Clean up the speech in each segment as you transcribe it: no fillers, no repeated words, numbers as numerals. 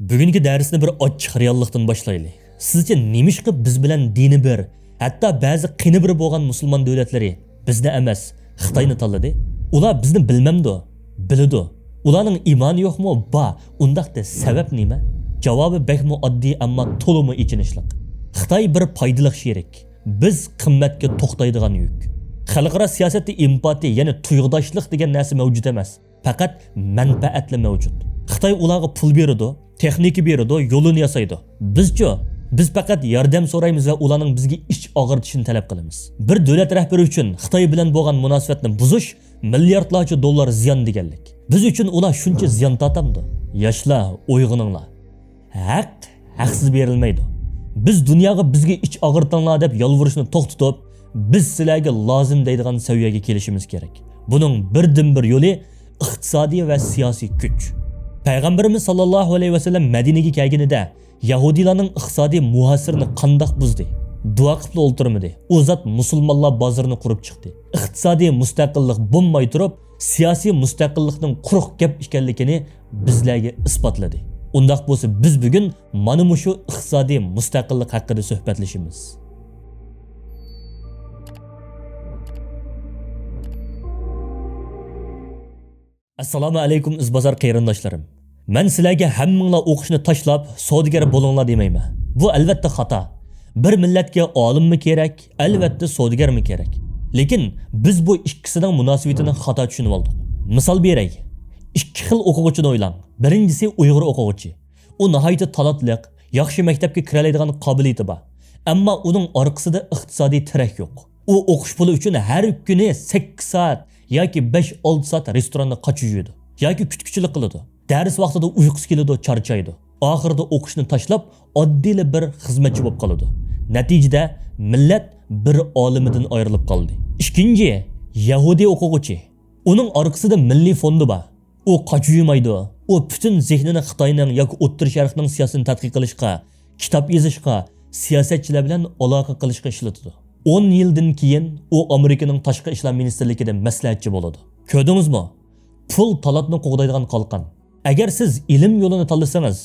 Bugungi darsni bir ochiq reallikdan boshlaylik. Sizcha nemishqa biz bilan dini bir, hatto ba'zi qini bir bo'lgan musulmon davlatlari bizni emas, Xitoyni tanladi? Ular bizni bilmamdi, biladi. Ularning iymoni yo'qmi? Ba, undaqda sabab nima? Javobi bekmi oddiy, ammo to'limi ichinishliq. Xitoy bir foydali sherik. Biz qimmatga to'xtaydigan yuk. Xalqaro siyosatda empatiya, ya'ni tuyg'udoshlik degan narsa mavjud emas. Faqat manfaatli mavjud. Xitoy ularga pul beradi, texnika beradi, yo'lini yasaydi. Biz faqat yordam so'raymiz va ularning bizga ich og'irtishini talab qilamiz. Bir davlat rahbari uchun Xitoy bilan bo'lgan munosabatni buzish milliardlarcha dollar ziyon deganlik. Biz uchun ular shuncha ziyon tortamdi. Yoshlar, uyg'oninglar. Haqsiz berilmaydi. Biz dunyoga bizga ich og'irtinglar deb yolvurishni to'xtatib, biz sizlarga lozim deydigan saviyaga kelishimiz kerak. Buning birdan-bir yo'li iqtisodiy va siyosiy kuch. Payg'ambarimiz sallallohu alayhi va sallam Madinaga kelganida Yahudilarning iqtisodiy muhasirini qandoq buzdi? Duo qilib o'ltirmadi. U zot musulmonlar bozorini qurib chiqdi. Iqtisodiy mustaqillik bo'lmay turib, siyosiy mustaqillikning quruq gap ekanligini bizlarga isbotladi. Undaq bo'lsa biz bugun mana shu iqtisodiy mustaqillik haqida suhbatlashamiz. Assalomu alaykum izbozor qarindoshlarim. Men sizlarga hammanglar o'qishni tashlab, savdogar bo'linglar demayman. Bu albatta xato. Bir millatga olimmi kerak, albatta savdogarmi kerak. Lekin biz bu ikkisining munosabatini xato tushunib oldik. Misol beray. Ikki xil o'quvchini o'ylang. Birinchisi Uyg'ur o'quvchi. U nihoyatda talantliq, yaxshi maktabga kira oladigan qobiliyati bor. Ammo uning orqasida iqtisodiy tirak yo'q. U o'qish puli uchun har kuni 8 soat yoki 5-6 soat restoranda qochib yuradi. Yoki kutkuchilik qiladi. Dars vaqtida uyqusi keladi, charchaydi. Oxirida o'qishni tashlab, oddiy bir xizmatchi bo'lib qoladi. Natijada millat bir olimidan ayrilib qoldi. Ikkinchi, Yahudi o'quvchi. Uning orqasida milliy fondi bor. U qochuymaydi. U butun zehnini Xitoyning yoki O'rta Sharqning siyosatini tadqiq qilishga, kitob yozishga, siyosatchilar bilan aloqa qilishga ishlatadi. 10 yildan keyin u Amerikaning tashqi ishlar ministrligida maslahatchi bo'ladi. Ko'rdingizmi? Pul talantni qo'g'daydigan qalqon. Agar siz ilm yo'lini tanlasangiz,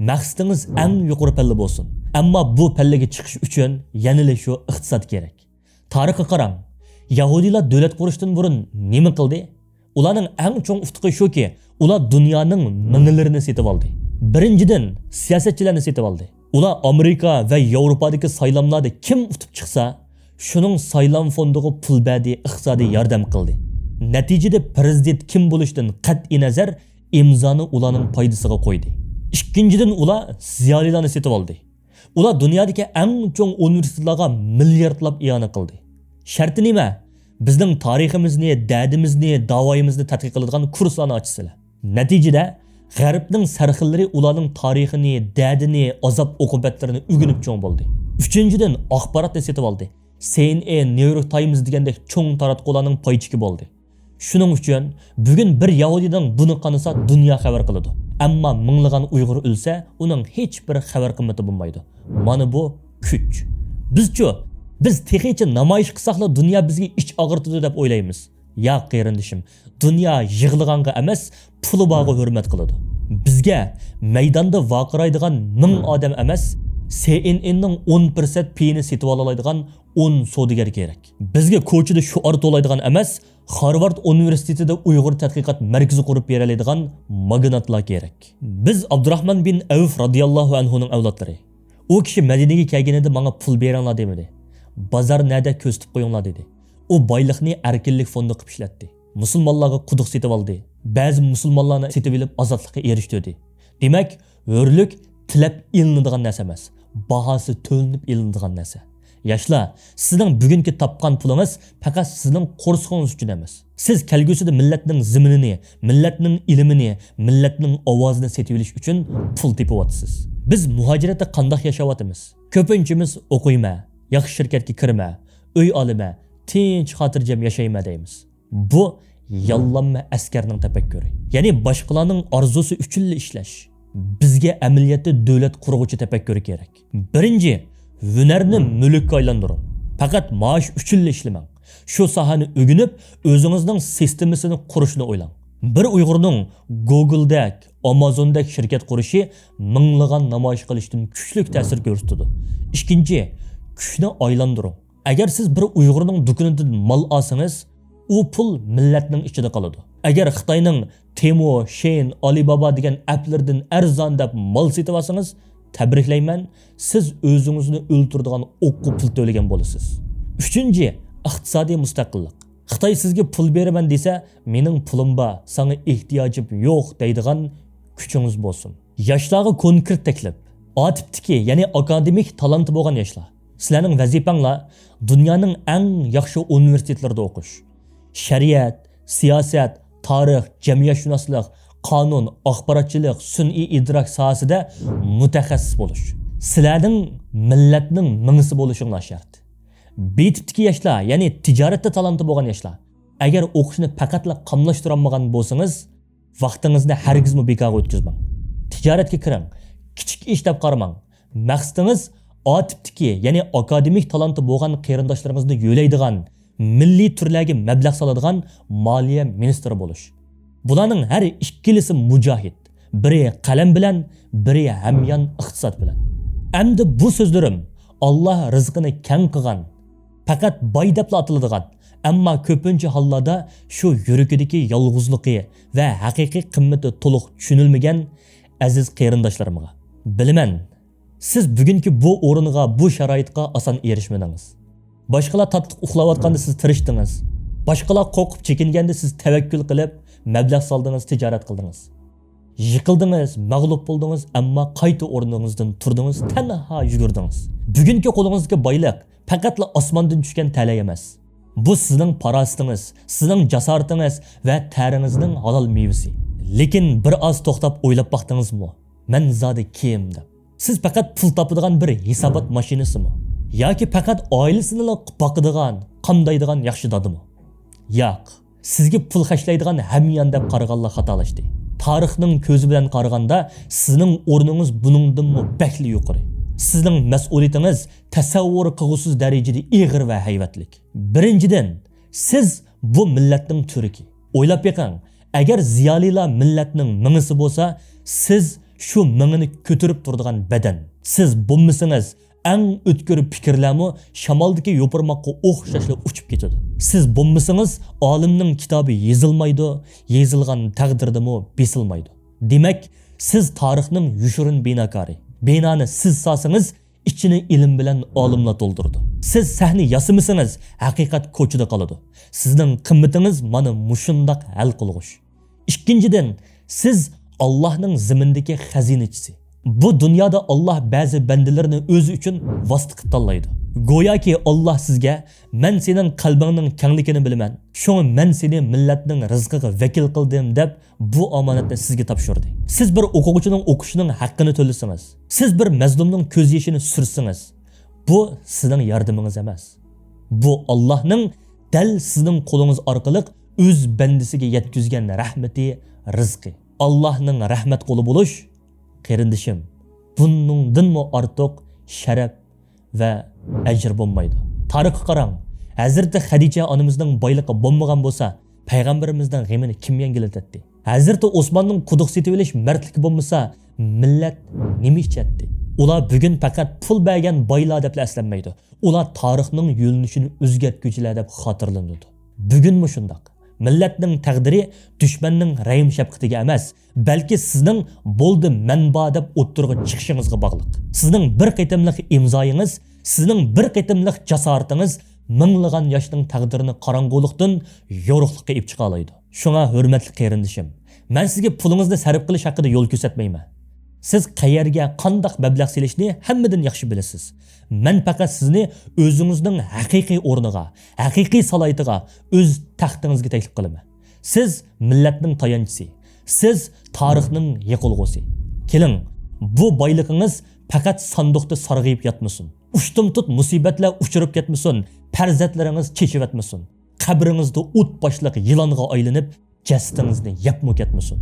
maqsadingiz eng yuqori palla bo'lsin. Ammo bu pallaga chiqish uchun yanada shu iqtisod kerak. Tarixga qarang. Yahudilar davlat qurishdan burun nima qildi? Ularning eng chong uftiqi shuki, ular dunyoning mingilarini setib oldi. Birinchidan siyosatchilarni setib oldi. Ular Amerika va Yevropadagi saylovlarda kim utib chiqsa, shuning saylam fondiga pul berdi, iqtisodiy yordam qildi. Natijada prezident kim bo'lishidan qat'iy nazar imzoni ularning foydasiga qo'ydi. Ikkinchidan ular ziyolilarni setib oldi. Ular dunyodagi eng chong universitetlarga milliardlab iona qildi. Sharti nima? Bizning tariximizni, dadimizni, davoyimizni tadqiq qiladigan kurslarni ochsalar. Natijada G'arbning sarxillari ularning tarixini, dadini, azob oqibatlarini o'rganib cho'ng bo'ldi. Uchinchidan axborotni setib oldi. CNN, New York Times degandek cho'ng taratqularning paychiki bo'ldi. Shuning uchun bugun bir Yahudidan buni qanisa dunyo xabar qiladi. Ammo minglagan Uyg'ur o'lsa, uning hech bir xabar qimmati bo'lmaydi. Mana bu kuch. Biz texnicha namoyish qilsaqla dunyo bizga ich og'irtadi deb o'ylaymiz. Ya qarindishim, dunyo yig'ilganga emas, puli borga hurmat qiladi. Bizga maydonda vaqiraydigan 1000 odam emas, CNN'ning 10% payini setib oladigan 10 savdogar kerak. Bizga ko'chada shuar to'laydigan emas, Harvard universitetida Uyg'ur tadqiqot markazi qurib beradigan magnatlar kerak. Biz Abdurrahman bin Avf radhiyallohu anhu ning avlodlari. U kishi Madinaga kelganida menga pul beringlar demadi. Bozor nada ko'ztib qo'yinglar dedi. U boylikni erkinlik fondi qilib ishlatdi. Musulmonlarga quduq setib oldi. Ba'zi musulmonlarni setib olib ozodlikka erishdi. Demak, hurlik tilab ilinadigan narsa emas, bahosi to'linib ilinadigan narsa. Yoshlar, sizning bugungi topgan pulingiz faqat sizning qo'rsiqingiz uchun emas. Siz kelgusida millatning ziminini, millatning ilmini, millatning ovozini setib olish uchun pul tepiyapsiz. Biz muhojiratda qanday yashayapmiz? Ko'pinchimiz o'qiyma, yaxshi shirkatga kirma, uy olma, tinch xotirjam yashayma deymiz. Bu yollanma askarning tafakkuri. Ya'ni boshqalarning orzusi uchun ishlash. Bizga amaliyotda davlat qurg'uvchi tafakkuri kerak. Birinchi, hunarni mulkka aylantiring. Faqat maosh uchun ishlamang. Shu sohani o'rganib, o'zingizning sistemasini qurishni o'ylang. Bir Uyg'urning Google'dek, Amazon'dek shirkat qurishi minglagan namoyish qilishdan kuchli ta'sir ko'rsatadi. Ikkinchi, kuchni aylantiring. Agar siz bir Uyg'urning do'konidan mal olsangiz, u pul millatning ichida qoladi. Agar Xitoyning Temu, Shein, Alibaba degan applardan arzon deb mal setib olsangiz, tabriklayman, siz o'zingizni o'ltiradigan o'qqa pul to'lagan bo'lasiz. Uchinchi, iqtisodiy mustaqillik. Xitoy sizga pul beraman desa, mening pulim bor, sana ehtiyojim yo'q deydigan kuchingiz bo'lsin. Yoshlarga konkret taklif. A tipdagi, ya'ni akademik talanti bo'lgan yoshlar. Sizlarning vazifanglar dunyoning eng yaxshi universitetlarida o'qish. Shariat, siyosat, tarix, jamiyatshunoslik, qonun, axborotchilik, sun'iy idrok sohasida mutaxassis bo'lish. Sizlarning millatning mingisi bo'lishinglar shart. B tipdagi yoshlar, ya'ni tijoratda talanti bo'lgan yoshlar. Agar o'qishni faqatla qamlashtirolmagan bo'lsangiz, vaqtingizni hargizmi bekorga o'tkazmang. Tijoratga kiring, kichik ish deb qaramang. Maqsadingiz A tipdagi, ya'ni akademik talanti bo'lgan qarindoshlaringizni yo'laydigan, milliy turlarga mablag' soladigan moliya ministri bo'lish. Bularning har ikkilisi mujohid. Biri qalam bilan, biri hamyon iqtisod bilan. Endi bu so'zlarim Alloh rizqini keng qilgan, faqat boy deb atiladigan, ammo ko'pincha hollarda shu yuragidagi yolg'izligi va haqiqiy qimmati to'liq tushunilmagan aziz qarindoshlarimga. Bilaman, siz bugungi bu o'ringa, bu sharoitga oson erishmadingiz. Boshqalar tatliq uxlayotganda siz tirishdingiz. Boshqalar qo'rqib chekinganda siz tavakkul qilib, mablag' soldingiz, tijorat qildingiz. Yiqildingiz, mag'lub bo'ldingiz, ammo qayta o'rningizdan turdingiz, tanha yugurdingiz. Bugungi qo'lingizga boylik faqatla osmondan tushgan ta'la emas. Bu sizning farosatingiz, sizning jasoratingiz va taringizning halol mevasi. Lekin bir oz to'xtab o'ylab baqdingizmi? Men zodi kim deb? Siz faqat pul topadigan bir hisobot mashinasimi? Yoki faqat oilasini boqadigan, qamdaydigan yaxshi dadimi? Yo'q. Sizga pul xashlaydigan hamyon deb qaraganlar xatolashdi. Tarixning ko'zi bilan qaraganda sizning o'rningiz buningdanmi bakli yuqori. Sizning mas'uliyatingiz tasavvur qilgusiz darajada ig'ir va hayvatlik. Birinchidan, siz bu millatning turiki. O'ylab beqing, agar ziyolilar millatning mingisi bo'lsa, siz shu mingini ko'tarib turadigan badan. Siz bo'lmasangiz, eng o'tkir fikrlarmi shamoldagi yo'pirmoqqa o'xshashla uchib ketadi. Siz bo'lmasangiz, olimning kitobi yezilmaydi, yezilgan taqdirdami besilmaydi. Demak, siz tarixning yushurin binokari. Binoni siz solsangiz, ichini ilm bilan olimlar to'ldirdi. Siz sahni yasamasangiz, haqiqat ko'chida qoladi. Sizning qimmatingiz mana mushundoq hal qilg'ish. Ikkinchidan, siz Allohning zimindagi xazinachisi. Bu dunyoda Allah ba'zi bandalarni o'zi uchun vosita qilib tanlaydi. Go'yoki Alloh sizga, "Men sening qalbingning kengligini bilaman. Shuni men seni millatning rizqiga vakil qildim" deb bu omonatni sizga topshirdi. Siz bir o'quvchining o'qishining haqqini to'lasangiz, siz bir mazlumning ko'z yoshini sursangiz, bu sizning yardamingiz emas. Bu Allohning dal sizning qo'lingiz orqali o'z bandasiga yetkazgan rahmati, rizqi. Allohning rahmat qo'li bo'lish, qarindishim, buningdanmi ortiq sharaf va ajr bo'lmaydi. Tarixga qarang. Hazrati Xadicha onamizning boyligi bo'lmagan bo'lsa, payg'ambarimizning g'amini kim yangilatdi? Hazrati Osmonning quduq setib olish mardligi bo'lmasa, millat nima ichatdi? Ular bugun faqat pul bergan boylar deb aslanmaydi. Ular tarixning yo'linishini o'zgartuvchilar deb xotirlanadi. Bugunmi shundoq? Millatning taqdiri dushmanning rahim shafqatiga emas, balki sizning bo'ldi manba deb o'ttirg'i chiqishingizga bog'liq. Sizning bir qitimlik imzoyingiz, sizning bir qitimlik jasoratingiz minglagan yoshning taqdirini qorong'ulikdan yorug'likka olib chiqa oladi. Shunga hurmatli qarindishim, men sizga pulingizni sarf qilish haqida yo'l ko'rsatmayman. Siz qayerga qanday mablag' selishni hammadan yaxshi bilasiz. Men faqat sizni o'zingizning haqiqiy o'rniga, haqiqiy salohiyatiga, o'z taxtingizga taklif qilaman. Siz millatning tayanchisi, siz tarixning yiqilg'usi. Keling, bu boyligingiz faqat sanduqda sarg'ayib yotmasin. Ushtum tut musibatlar uchirib ketmasin, farzandlaringiz chechib yotmasin. Qabringizda o't boshliq yilonga aylanib, jasadingizni yapmo ketmasin.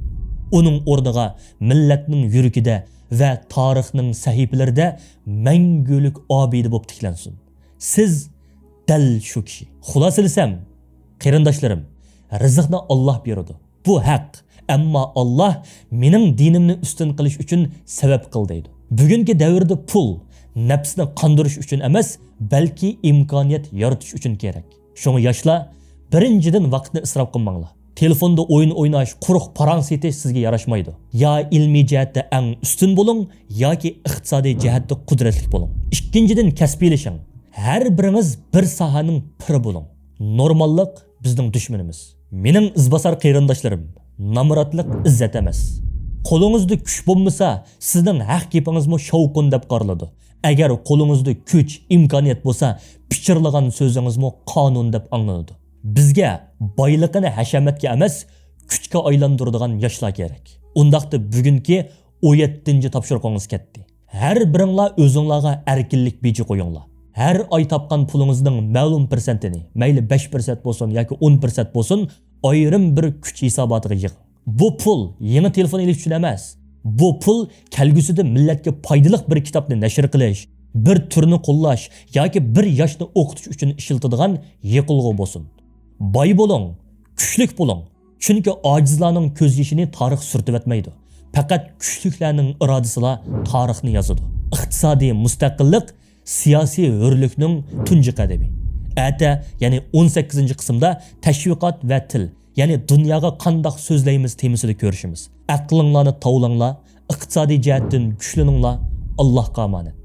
Onun o'rniga millatning yuragida va tarixning sahifalarida mangulik obida bo'lib tiklansin. Siz dal shu kishi. Xulosalasam, qarindoshlarim, rizqni Alloh beradi. Bu haq. Ammo Alloh mening dinimni ustun qilish uchun sabab qil deydi. Bugungi davrda pul nafsni qandirish uchun emas, balki imkoniyat yaratish uchun kerak. Shunga yoshlar, birinchidan vaqtni isrof qilmanglar. Telefonda o'yin o'ynash, quruq parang setish sizga yarashmaydi. Ya ilmiy jihatda eng ustun bo'ling yoki iqtisodiy jihatda qudratli bo'ling. Ikkinchidan kasbiylashing. Har biringiz bir sohaning piri bo'ling. Normallik bizning dushmanimiz. Mening izbosar qarindoshlarim, namuratlik izzat emas. Qo'lingizda kuch bo'lmasa, sizning haq gapingizmi shovqin deb qaraladi. Agar qo'lingizda kuch, imkoniyat bo'lsa, pichirlagan so'zingizmi qonun deb anglanadi. Bizga boyliqini hashamatga emas, kuchga aylantiradigan yoshlar kerak. Undaqda bugungi 17-topshiriqingiz ketdi. Har biringlar o'zingizlarga erkinlik beji qo'yinglar. Her ay tapqan pulunuzning ma'lum persentini, mayli 5% bo'lsin yoki 10% bo'lsin, ayrim bir kuch hisobotiga yig'ing. Bu pul yangi telefon olish uchun emas. Bu pul kelgusida millatga foydali bir kitobni nashr qilish, bir turni qo'llash yoki bir yoshni o'qitish uchun ishiltadigan yiqilg'i bo'lsin. Boy bo'ling, kuchlik bo'ling. Chunki ojizlarning ko'z yoshini tarix surtib etmaydi. Faqat kuchliklarning irodasida tarixni yozadi. Iqtisodiy mustaqillik siyasi hürlüknün tunji qadami. Ata, yani 18. qismda tashviqot va til, yani dunyoga qandoq so'zlaymiz temasida ko'rishimiz. Aqlinglarni tovlanglar, iqtisodiy jihatdan kuchlaninglar. Allohga omonat.